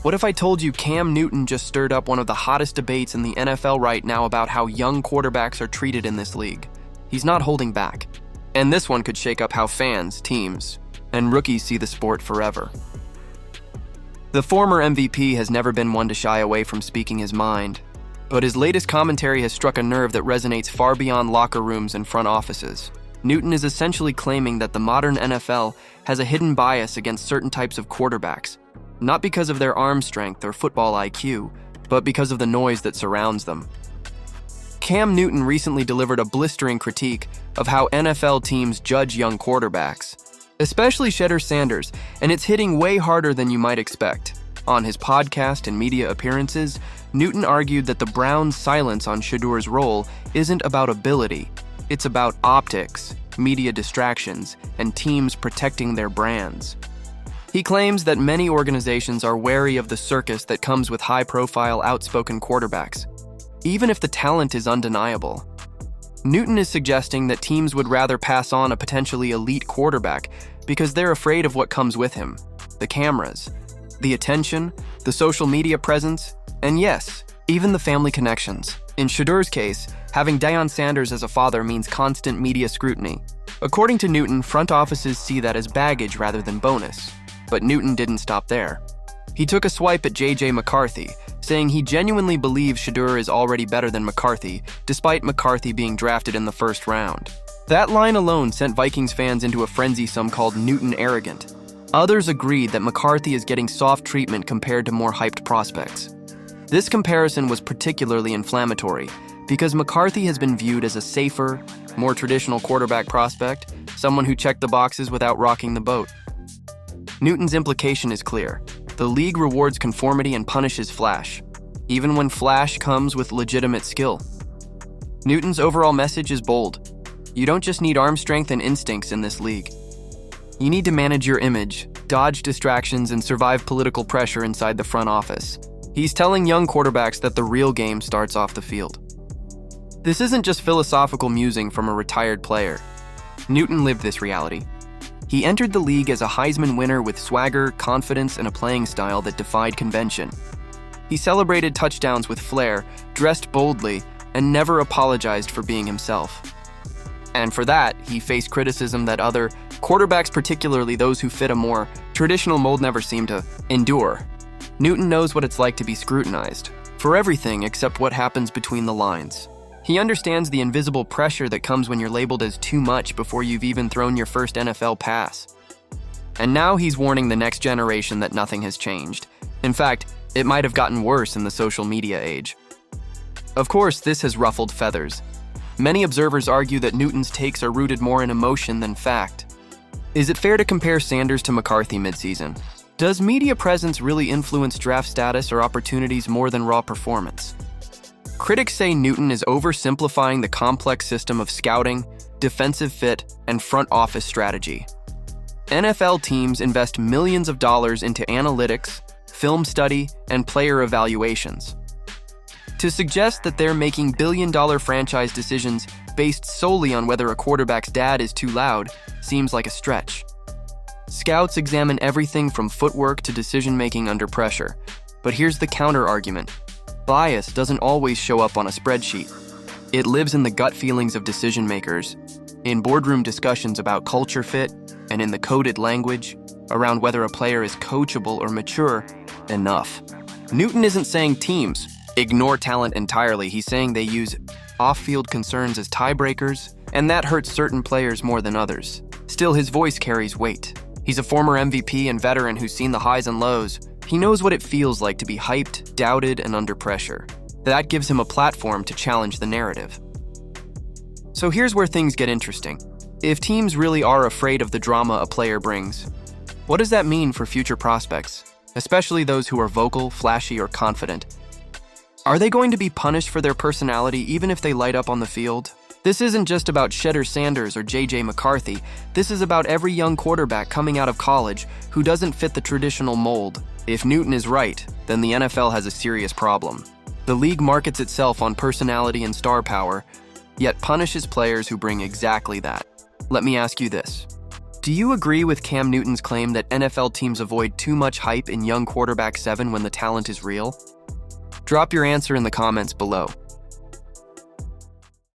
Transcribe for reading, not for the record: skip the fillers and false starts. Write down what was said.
What if I told you Cam Newton just stirred up one of the hottest debates in the NFL right now about how young quarterbacks are treated in this league? He's not holding back. And this one could shake up how fans, teams, and rookies see the sport forever. The former MVP has never been one to shy away from speaking his mind, but his latest commentary has struck a nerve that resonates far beyond locker rooms and front offices. Newton is essentially claiming that the modern NFL has a hidden bias against certain types of quarterbacks, not because of their arm strength or football IQ, but because of the noise that surrounds them. Cam Newton recently delivered a blistering critique of how NFL teams judge young quarterbacks, especially Shedeur Sanders, and it's hitting way harder than you might expect. On his podcast and media appearances, Newton argued that the Browns' silence on Shedeur's role isn't about ability, it's about optics, media distractions, and teams protecting their brands. He claims that many organizations are wary of the circus that comes with high-profile, outspoken quarterbacks, even if the talent is undeniable. Newton is suggesting that teams would rather pass on a potentially elite quarterback because they're afraid of what comes with him: the cameras, the attention, the social media presence, and yes, even the family connections. In Shedeur's case, having Shedeur Sanders as a father means constant media scrutiny. According to Newton, front offices see that as baggage rather than bonus. But Newton didn't stop there. He took a swipe at McCarthy, saying he genuinely believes Shedeur is already better than McCarthy, despite McCarthy being drafted in the first round. That line alone sent Vikings fans into a frenzy some called Newton arrogant. Others agreed that McCarthy is getting soft treatment compared to more hyped prospects. This comparison was particularly inflammatory because McCarthy has been viewed as a safer, more traditional quarterback prospect, someone who checked the boxes without rocking the boat. Newton's implication is clear. The league rewards conformity and punishes flash, even when flash comes with legitimate skill. Newton's overall message is bold. You don't just need arm strength and instincts in this league. You need to manage your image, dodge distractions, and survive political pressure inside the front office. He's telling young quarterbacks that the real game starts off the field. This isn't just philosophical musing from a retired player. Newton lived this reality. He entered the league as a Heisman winner with swagger, confidence, and a playing style that defied convention. He celebrated touchdowns with flair, dressed boldly, and never apologized for being himself. And for that, he faced criticism that other quarterbacks, particularly those who fit a more traditional mold, never seem to endure. Newton knows what it's like to be scrutinized for everything except what happens between the lines. He understands the invisible pressure that comes when you're labeled as too much before you've even thrown your first NFL pass. And now he's warning the next generation that nothing has changed. In fact, it might have gotten worse in the social media age. Of course, this has ruffled feathers. Many observers argue that Newton's takes are rooted more in emotion than fact. Is it fair to compare Sanders to McCarthy midseason? Does media presence really influence draft status or opportunities more than raw performance? Critics say Newton is oversimplifying the complex system of scouting, defensive fit, and front office strategy. NFL teams invest millions of dollars into analytics, film study, and player evaluations. To suggest that they're making billion-dollar franchise decisions based solely on whether a quarterback's dad is too loud seems like a stretch. Scouts examine everything from footwork to decision-making under pressure. But here's the counter-argument. Bias doesn't always show up on a spreadsheet. It lives in the gut feelings of decision-makers, in boardroom discussions about culture fit, and in the coded language around whether a player is coachable or mature enough. Newton isn't saying teams ignore talent entirely. He's saying they use off-field concerns as tiebreakers, and that hurts certain players more than others. Still, his voice carries weight. He's a former MVP and veteran who's seen the highs and lows. He knows what it feels like to be hyped, doubted, and under pressure. That gives him a platform to challenge the narrative. So here's where things get interesting. If teams really are afraid of the drama a player brings, what does that mean for future prospects, especially those who are vocal, flashy, or confident? Are they going to be punished for their personality even if they light up on the field? This isn't just about Shedeur Sanders or McCarthy. This is about every young quarterback coming out of college who doesn't fit the traditional mold. If Newton is right, then the NFL has a serious problem. The league markets itself on personality and star power, yet punishes players who bring exactly that. Let me ask you this. Do you agree with Cam Newton's claim that NFL teams avoid too much hype in young quarterback 7 when the talent is real? Drop your answer in the comments below.